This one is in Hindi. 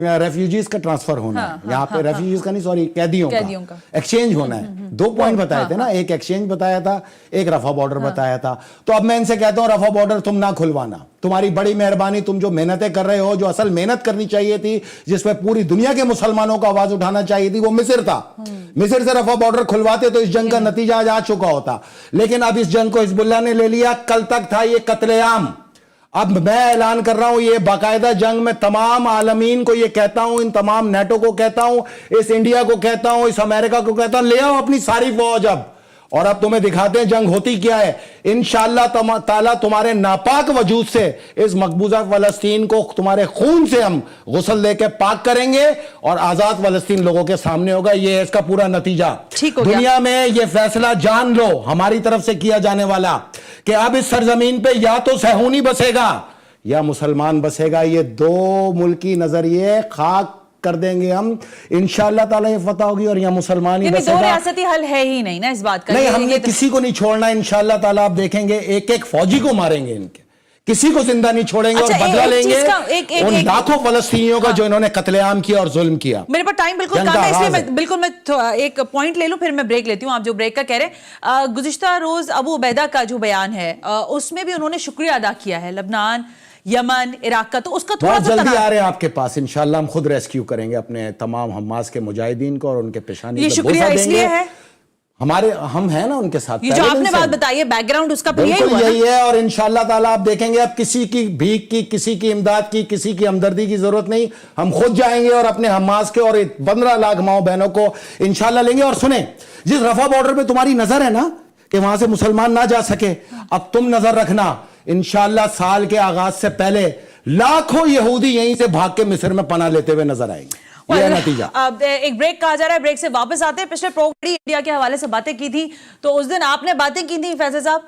रेफ्यूजीज का ट्रांसफर होना है यहाँ पे, रेफ्यूजीज का नहीं, सॉरी, कैदियों का एक्सचेंज होना है। 2 पॉइंट बताए थे ना, एक एक्सचेंज बताया था, एक रफा बॉर्डर बताया था। तो अब मैं इनसे कहता हूं रफा बॉर्डर तुम ना खुलवाना, तुम्हारी बड़ी मेहरबानी, तुम जो मेहनतें कर रहे हो, जो असल मेहनत करनी चाहिए थी, जिसमें पूरी दुनिया के मुसलमानों को आवाज उठाना चाहिए थी, वो मिस्र था। मिस्र से रफा बॉर्डर खुलवाते तो इस जंग का नतीजा आज आ चुका होता। लेकिन अब इस जंग को हिजबुल्लाह ने ले लिया। कल तक था ये कत्लेआम। अब मैं ऐलान कर रहा हूं, ये बाकायदा जंग में तमाम आलमीन को ये कहता हूं, इन तमाम नेटो को कहता हूं, इस इंडिया को कहता हूं, इस अमेरिका को कहता हूं, ले आओ अपनी सारी फौज अब, और अब तुम्हें दिखाते हैं जंग होती क्या है। इंशाअल्लाह ताला तुम्हारे नापाक वजूद से इस मकबूजा फलस्तीन को तुम्हारे खून से हम गुस्ल देके पाक करेंगे और आजाद फलस्तीन लोगों के सामने होगा। ये है इसका पूरा नतीजा। दुनिया में ये फैसला जान लो हमारी तरफ से किया जाने वाला कि अब इस सरजमीन पे या तो सहूनी बसेगा या मुसलमान बसेगा। ये 2 मुल्की नजरिए खाक कर देंगे हम, इंशाअल्लाह ताला ये फतह होगी और यहाँ मुसलमान ही बसेगा। 2 रियासती हल है ही नहीं ना इस बात का। नहीं, हमने किसी को नहीं छोड़ना इंशाअल्लाह ताला। आप देखेंगे एक एक फौजी को मारेंगे, इनके किसी को जिंदा नहीं छोड़ेंगे। अच्छा, और बदला लेंगे उन लाखों फलस्तीनियों का जो इन्होंने कत्लेआम किया और जुल्म किया। मेरे पास टाइम बिल्कुल कम है, इसलिए मैं एक पॉइंट ले लूं, फिर मैं ब्रेक लेती हूं। आप जो ब्रेक का कह रहे हैं, गुज़िश्ता रोज अबू उबैदा का जो बयान है उसमें भी उन्होंने शुक्रिया अदा किया है लबनान, यमन, इराक का, तो उसका थोड़ा सा जल्दी आ रहे हैं आपके पास इंशाल्लाह। हम खुद रेस्क्यू करेंगे अपने तमाम हमास के मुजाहिदीन को और उनके पेशानी। ये शुक्रिया इसलिए है हम हैं ना उनके साथ। ये जो आपने बात बताई है बैकग्राउंड उसका यही है। और इंशाल्लाह ताला आप देखेंगे अब किसी की भीख की, किसी की इमदाद की, किसी की हमदर्दी की जरूरत नहीं। हम खुद जाएंगे और अपने हमास के और 15 लाख माओ बहनों को इंशाल्लाह लेंगे। और सुने, जिस रफा बॉर्डर पे तुम्हारी नजर है ना कि वहां से मुसलमान ना जा सके, अब तुम नजर रखना, इंशाअल्लाह साल के आगाज से पहले लाखों यहूदी यहीं से भाग के मिस्र में पनाह लेते हुए नजर आएंगे। यह नतीजा। अब एक ब्रेक कहा जा रहा है, ब्रेक से वापस आते हैं। पिछले प्रोग्राम इंडिया के हवाले से बातें की थी, तो उस दिन आपने बातें की थी फैसल साहब